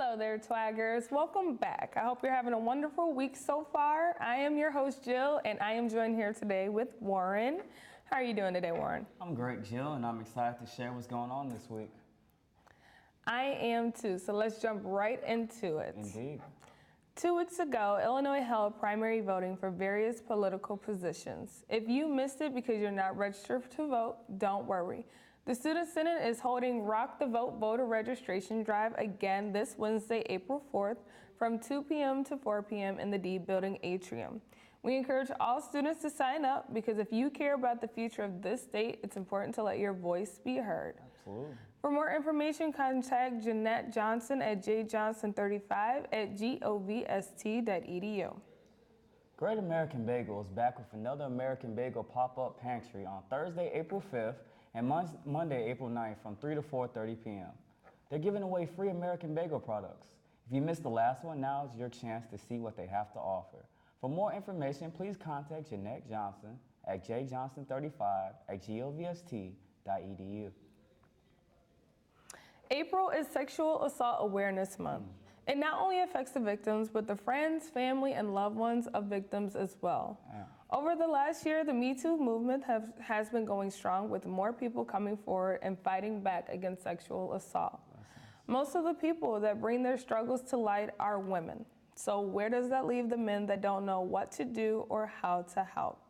Hello there, Twaggers. Welcome back. I hope you're having a wonderful week so far. I am your host, Jill, and I am joined here today with Warren. How are you doing today, Warren? I'm great, Jill, and I'm excited to share what's going on this week. I am too, so let's jump right into it. Indeed. 2 weeks ago, Illinois held primary voting for various political positions. If you missed it because you're not registered to vote, don't worry. The Student Senate is holding Rock the Vote voter registration drive again this Wednesday, April 4th, from 2 p.m. to 4 p.m. in the D Building atrium. We encourage all students to sign up because if you care about the future of this state, it's important to let your voice be heard. Absolutely. For more information, contact Jeanette Johnson at jjohnson35@govst.edu. Great American Bagel is back with another American Bagel pop-up pantry on Thursday, April 5th and Monday, April 9th from 3 to 4:30 p.m. They're giving away free American Bagel products. If you missed the last one, now is your chance to see what they have to offer. For more information, please contact Jeanette Johnson at jjohnson35@govst.edu. April is Sexual Assault Awareness Month. It not only affects the victims, but the friends, family, and loved ones of victims as well. Over the last year, the Me Too movement has been going strong with more people coming forward and fighting back against sexual assault. Most of the people that bring their struggles to light are women. So where does that leave the men that don't know what to do or how to help?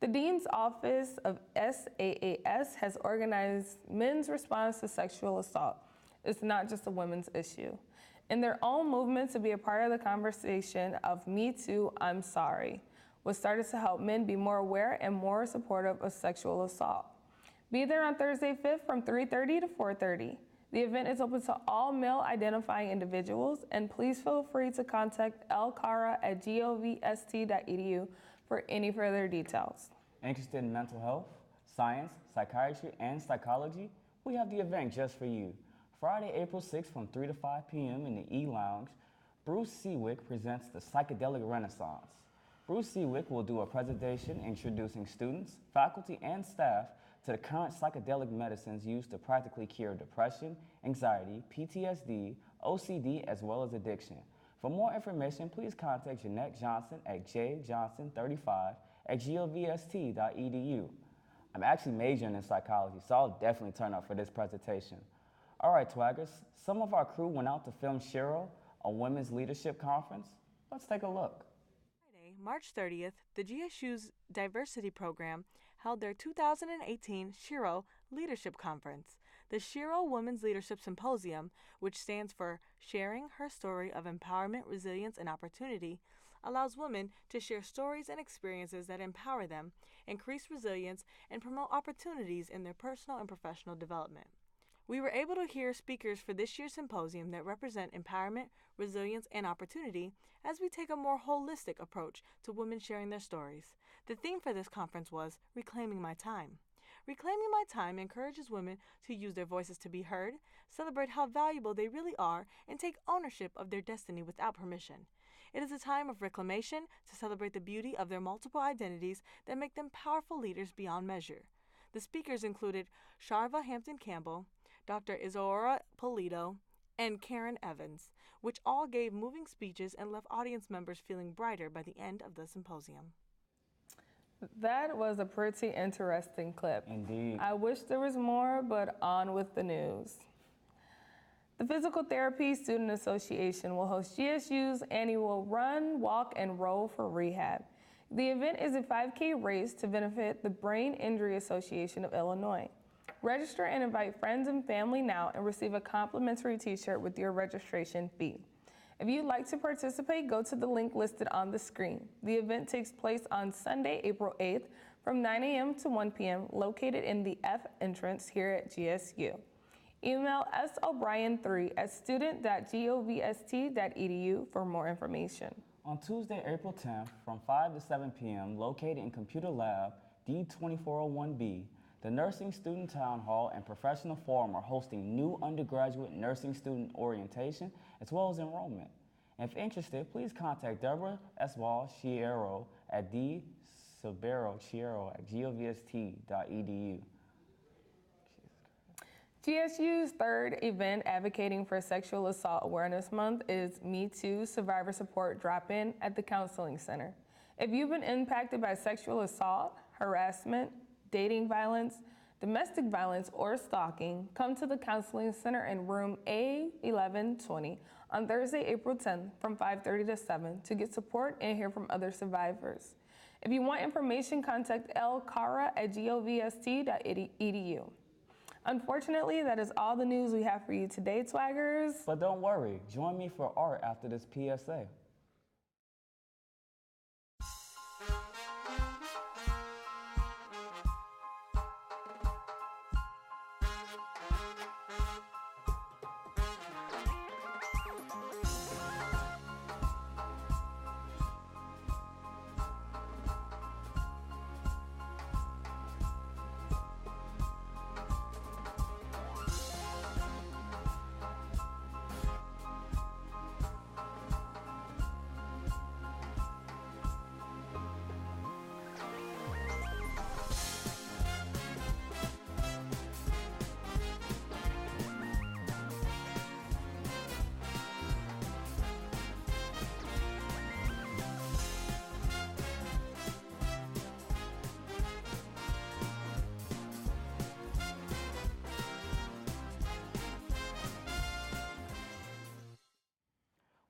The Dean's Office of SAAS has organized men's response to sexual assault. It's not just a women's issue. In their own movement to be a part of the conversation of Me Too, I'm Sorry, was started to help men be more aware and more supportive of sexual assault. Be there on Thursday 5th from 3:30 to 4:30. The event is open to all male identifying individuals, and please feel free to contact lcara@govst.edu for any further details. Interested in mental health, science, psychiatry, and psychology? We have the event just for you. Friday, April 6th from 3 to 5 p.m. in the E-Lounge, Bruce Seawick presents the Psychedelic Renaissance. Bruce Seawick will do a presentation introducing students, faculty, and staff to the current psychedelic medicines used to practically cure depression, anxiety, PTSD, OCD, as well as addiction. For more information, please contact Jeanette Johnson at jjohnson35@govst.edu. I'm actually majoring in psychology, so I'll definitely turn up for this presentation. All right, Twaggers, some of our crew went out to film Shiro, a women's leadership conference. Let's take a look. Friday, March 30th, the GSU's diversity program held their 2018 Shiro Leadership Conference. The Shiro Women's Leadership Symposium, which stands for Sharing Her Story of Empowerment, Resilience, and Opportunity, allows women to share stories and experiences that empower them, increase resilience, and promote opportunities in their personal and professional development. We were able to hear speakers for this year's symposium that represent empowerment, resilience, and opportunity as we take a more holistic approach to women sharing their stories. The theme for this conference was Reclaiming My Time. Reclaiming My Time encourages women to use their voices to be heard, celebrate how valuable they really are, and take ownership of their destiny without permission. It is a time of reclamation to celebrate the beauty of their multiple identities that make them powerful leaders beyond measure. The speakers included Sharva Hampton Campbell, Dr. Isaura Polito, and Karen Evans, which all gave moving speeches and left audience members feeling brighter by the end of the symposium. That was a pretty interesting clip. Indeed. I wish there was more, but on with the news. The Physical Therapy Student Association will host GSU's annual Run, Walk, and Roll for Rehab. The event is a 5K race to benefit the Brain Injury Association of Illinois. Register and invite friends and family now and receive a complimentary t-shirt with your registration fee. If you'd like to participate, go to the link listed on the screen. The event takes place on Sunday, April 8th from 9 a.m. to 1 p.m. located in the F entrance here at GSU. Email sobrien3@student.govst.edu for more information. On Tuesday, April 10th from 5 to 7 p.m. located in Computer Lab D2401B, the Nursing Student Town Hall and Professional Forum are hosting new undergraduate nursing student orientation as well as enrollment. If interested, please contact Deborah Eswal-Chiero at dsilbero-chiero@govst.edu. GSU's third event advocating for Sexual Assault Awareness Month is Me Too Survivor Support Drop-In at the Counseling Center. If you've been impacted by sexual assault, harassment, dating violence, domestic violence, or stalking, come to the Counseling Center in room A1120 on Thursday, April 10th from 5:30 to 7 to get support and hear from other survivors. If you want information, contact lcara@govst.edu. Unfortunately, that is all the news we have for you today, Twaggers. But don't worry, join me for art after this PSA.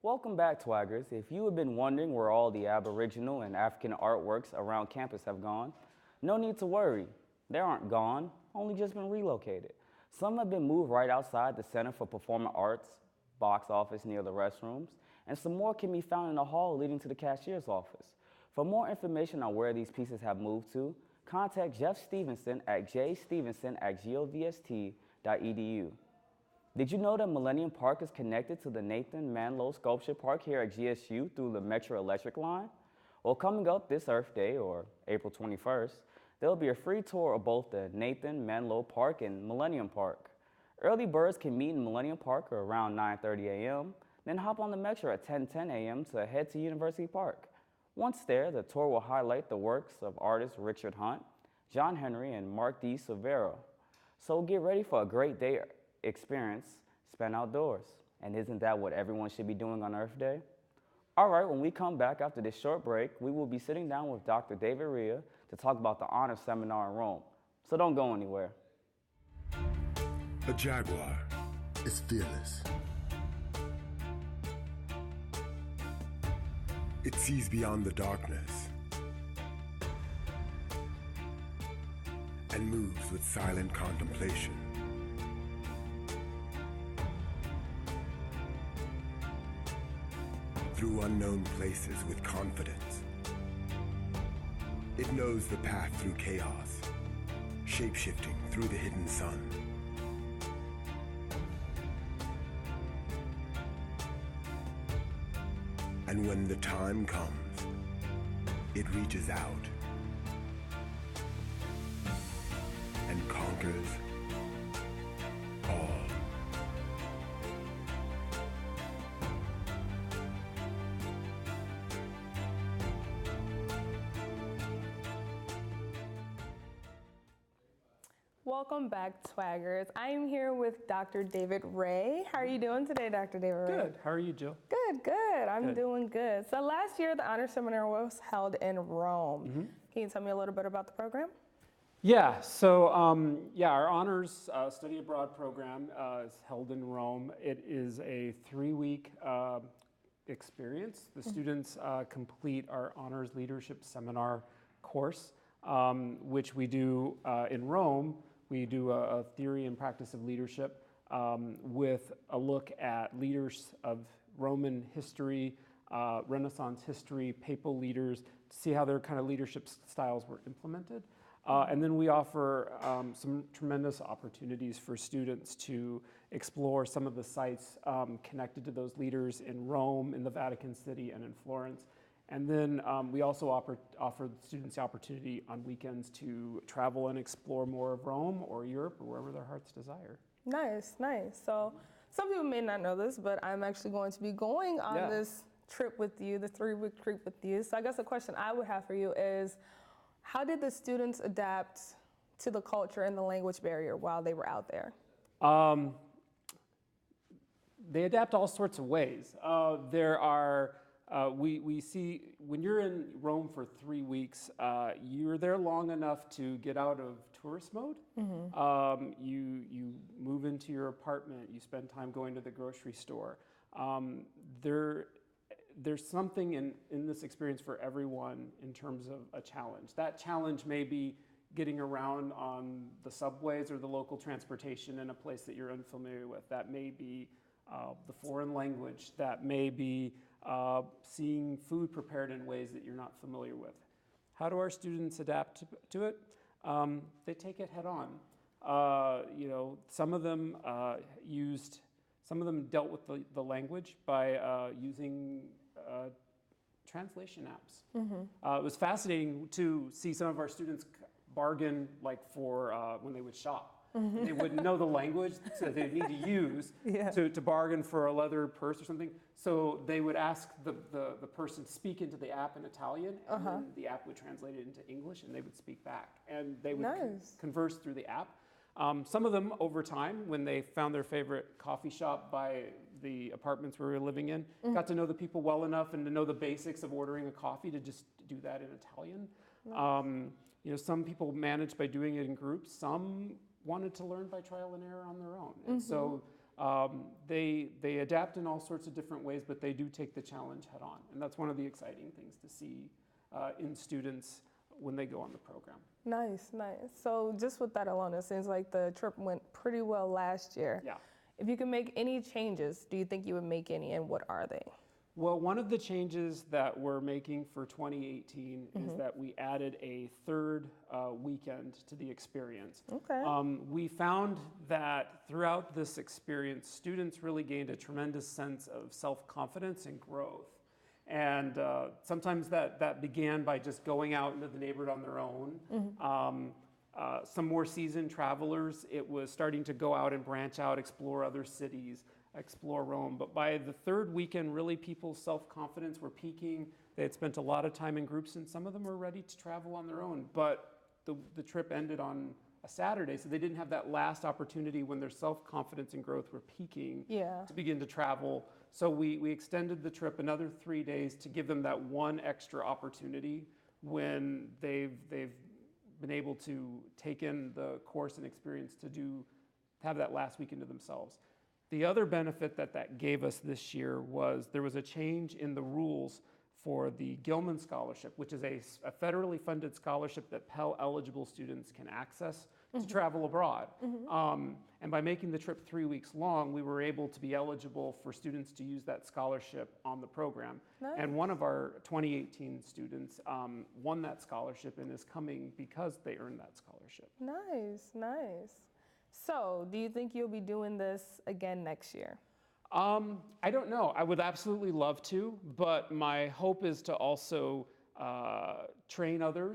Welcome back, Twaggers. If you have been wondering where all the Aboriginal and African artworks around campus have gone, no need to worry. They aren't gone, only just been relocated. Some have been moved right outside the Center for Performing Arts box office near the restrooms, and some more can be found in the hall leading to the cashier's office. For more information on where these pieces have moved to, contact Jeff Stevenson at jstevenson@govst.edu. Did you know that Millennium Park is connected to the Nathan Manlow Sculpture Park here at GSU through the Metro Electric line? Well, coming up this Earth Day, or April 21st, there will be a free tour of both the Nathan Manlow Park and Millennium Park. Early birds can meet in Millennium Park around 9:30 a.m., then hop on the Metro at 10:10 a.m. to head to University Park. Once there, the tour will highlight the works of artists Richard Hunt, John Henry, and Mark D. Silvero. So get ready for a great day experience spent outdoors. And isn't that what everyone should be doing on Earth Day? All right, when we come back after this short break, we will be sitting down with Dr. David Rhea to talk about the honor seminar in Rome. So don't go anywhere. A jaguar is fearless. It sees beyond the darkness and moves with silent contemplation. Through unknown places with confidence. It knows the path through chaos, shape-shifting through the hidden sun. And when the time comes, it reaches out and conquers all. Welcome back, Twaggers. I am here with Dr. David Ray. How are you doing today, Dr. David Ray? Good. How are you, Jill? Good. I'm doing good. So last year, the honor seminar was held in Rome. Mm-hmm. Can you tell me a little bit about the program? Yeah. So, our honors study abroad program is held in Rome. It is a 3-week experience. The students complete our honors leadership seminar course, which we do in Rome. We do a theory and practice of leadership with a look at leaders of Roman history, Renaissance history, papal leaders, to see how their kind of leadership styles were implemented. And then we offer some tremendous opportunities for students to explore some of the sites connected to those leaders in Rome, in the Vatican City, and in Florence. And then we also offer students the opportunity on weekends to travel and explore more of Rome or Europe or wherever their hearts desire. Nice. So some people may not know this, but I'm actually going to be going on this trip with you, the 3-week trip with you. So I guess the question I would have for you is, how did the students adapt to the culture and the language barrier while they were out there? They adapt all sorts of ways. We see when you're in Rome for 3 weeks, you're there long enough to get out of tourist mode. You move into your apartment. You spend time going to the grocery store. There's something in this experience for everyone in terms of a challenge. That challenge may be getting around on the subways or the local transportation in a place that you're unfamiliar with. That may be the foreign language. That may be seeing food prepared in ways that you're not familiar with. How do our students adapt to it? They take it head on. Some of them dealt with the language by using translation apps. It was fascinating to see some of our students bargain for when they would shop. They wouldn't know the language that they need to use to bargain for a leather purse or something. So they would ask the person speak into the app in Italian, and then the app would translate it into English, and they would speak back. And they would converse through the app. Some of them, over time, when they found their favorite coffee shop by the apartments we were living in, got to know the people well enough and to know the basics of ordering a coffee to just do that in Italian. Some people managed by doing it in groups. Some wanted to learn by trial and error on their own. And so they adapt in all sorts of different ways, but they do take the challenge head on. And that's one of the exciting things to see in students when they go on the program. Nice. So just with that alone, it seems like the trip went pretty well last year. Yeah. If you could make any changes, do you think you would make any, and what are they? Well, one of the changes that we're making for 2018 is that we added a third weekend to the experience. Okay. We found that throughout this experience, students really gained a tremendous sense of self-confidence and growth. And sometimes that began by just going out into the neighborhood on their own. Some more seasoned travelers, it was starting to go out and branch out, explore other cities, explore Rome. But by the third weekend, really people's self-confidence were peaking. They had spent a lot of time in groups, and some of them were ready to travel on their own. But the trip ended on a Saturday, so they didn't have that last opportunity when their self-confidence and growth were peaking to begin to travel. So we extended the trip another 3 days to give them that one extra opportunity when they've been able to take in the course and experience to have that last weekend to themselves. The other benefit that gave us this year was there was a change in the rules for the Gilman Scholarship, which is a federally funded scholarship that Pell eligible students can access to travel abroad. And by making the trip 3 weeks long, we were able to be eligible for students to use that scholarship on the program. Nice. And one of our 2018 students won that scholarship and is coming because they earned that scholarship. Nice. So, do you think you'll be doing this again next year? I don't know. I would absolutely love to, but my hope is to also train other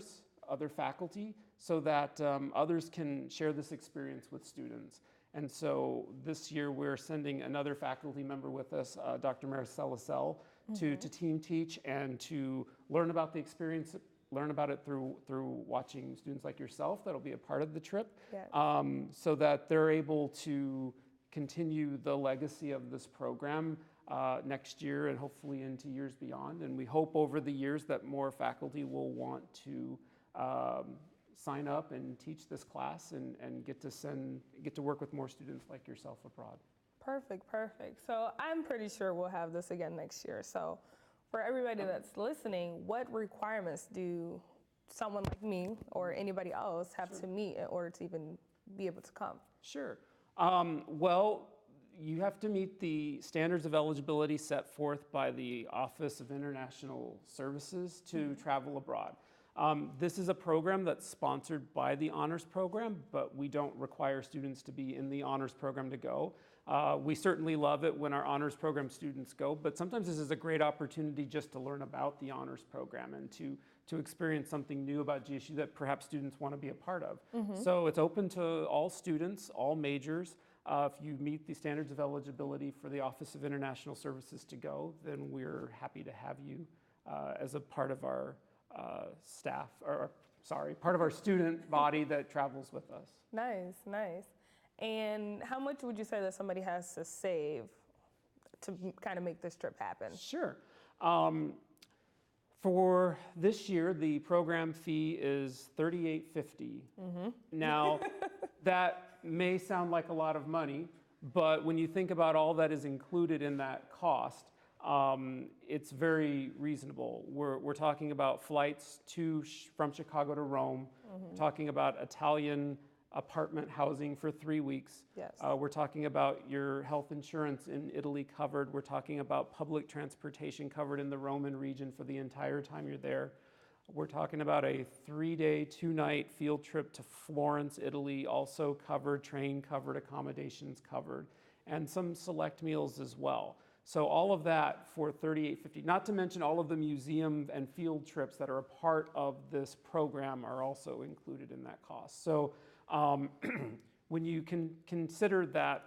faculty, so that others can share this experience with students. And so this year we're sending another faculty member with us, Dr. Maricela Sell, to team teach and to learn about the experience, learn about it through watching students like yourself that'll be a part of the trip, so that they're able to continue the legacy of this program next year and hopefully into years beyond. And we hope over the years that more faculty will want to sign up and teach this class and get to work with more students like yourself abroad. Perfect. So I'm pretty sure we'll have this again next year. So for everybody that's listening, what requirements do someone like me or anybody else have to meet in order to even be able to come? Sure. Well, you have to meet the standards of eligibility set forth by the Office of International Services to travel abroad. This is a program that's sponsored by the honors program, but we don't require students to be in the honors program to go. We certainly love it when our honors program students go, but sometimes this is a great opportunity just to learn about the honors program and to experience something new about GSU that perhaps students want to be a part of. So it's open to all students, all majors. If you meet the standards of eligibility for the Office of International Services to go, then we're happy to have you as a part of our part of our student body that travels with us. Nice. And how much would you say that somebody has to save to kind of make this trip happen? Sure. For this year, the program fee is $38.50. Now, that may sound like a lot of money, but when you think about all that is included in that cost, it's very reasonable. We're talking about flights from Chicago to Rome, talking about Italian apartment housing for 3 weeks. Yes. We're talking about your health insurance in Italy covered. We're talking about public transportation covered in the Roman region for the entire time you're there. We're talking about a 3-day, 2-night field trip to Florence, Italy, also covered, train covered, accommodations covered, and some select meals as well. So all of that for $38.50, not to mention all of the museum and field trips that are a part of this program are also included in that cost. So when you can consider that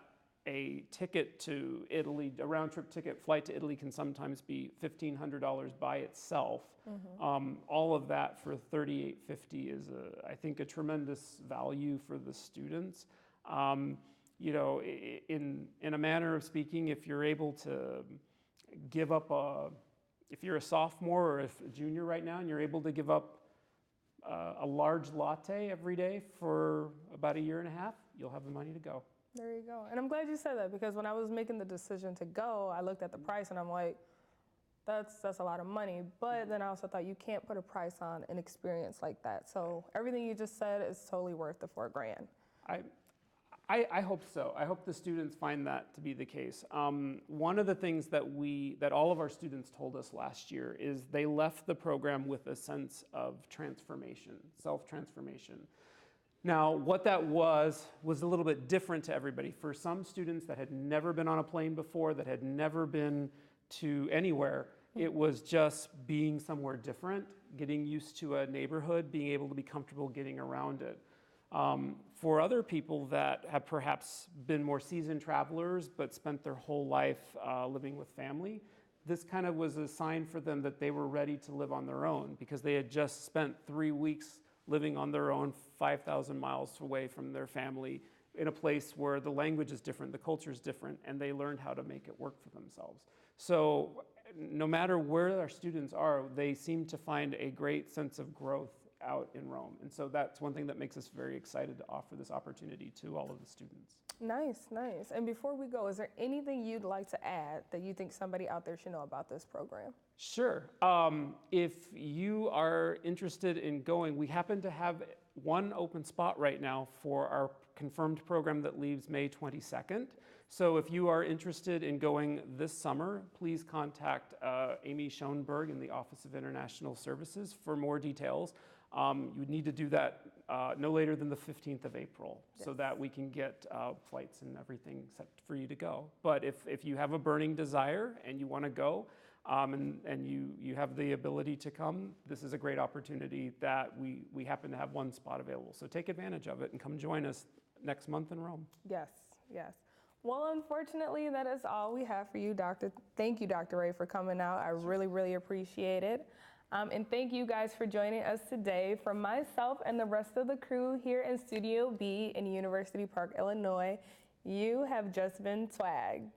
a ticket to Italy, a round-trip ticket flight to Italy can sometimes be $1,500 by itself. All of that for $38.50 is, I think, a tremendous value for the students. You know, in a manner of speaking, if you're able to give up if you're a sophomore or a junior right now and you're able to give up a large latte every day for about a year and a half, you'll have the money to go. There you go. And I'm glad you said that, because when I was making the decision to go, I looked at the price and I'm like, that's a lot of money. But then I also thought you can't put a price on an experience like that. So everything you just said is totally worth the $4,000. I hope so. I hope the students find that to be the case. One of the things that all of our students told us last year is they left the program with a sense of transformation, self-transformation. Now, what that was a little bit different to everybody. For some students that had never been on a plane before, that had never been to anywhere, it was just being somewhere different, getting used to a neighborhood, being able to be comfortable getting around it. For other people that have perhaps been more seasoned travelers but spent their whole life living with family, this kind of was a sign for them that they were ready to live on their own, because they had just spent 3 weeks living on their own 5,000 miles away from their family in a place where the language is different, the culture is different, and they learned how to make it work for themselves. So no matter where our students are, they seem to find a great sense of growth out in Rome. And so that's one thing that makes us very excited to offer this opportunity to all of the students. Nice, nice. And before we go, is there anything you'd like to add that you think somebody out there should know about this program? Sure. If you are interested in going, we happen to have one open spot right now for our confirmed program that leaves May 22nd. So if you are interested in going this summer, please contact Amy Schoenberg in the Office of International Services for more details. You would need to do that no later than the 15th of April, so that we can get flights and everything set for you to go. But if you have a burning desire and you want to go, and you have the ability to come, this is a great opportunity that we happen to have one spot available. So take advantage of it and come join us next month in Rome. Yes, yes. Well, unfortunately, that is all we have for you, Doctor. Thank you, Dr. Ray, for coming out. I really, really appreciate it. And thank you guys for joining us today. From myself and the rest of the crew here in Studio B in University Park, Illinois, you have just been TWAGed.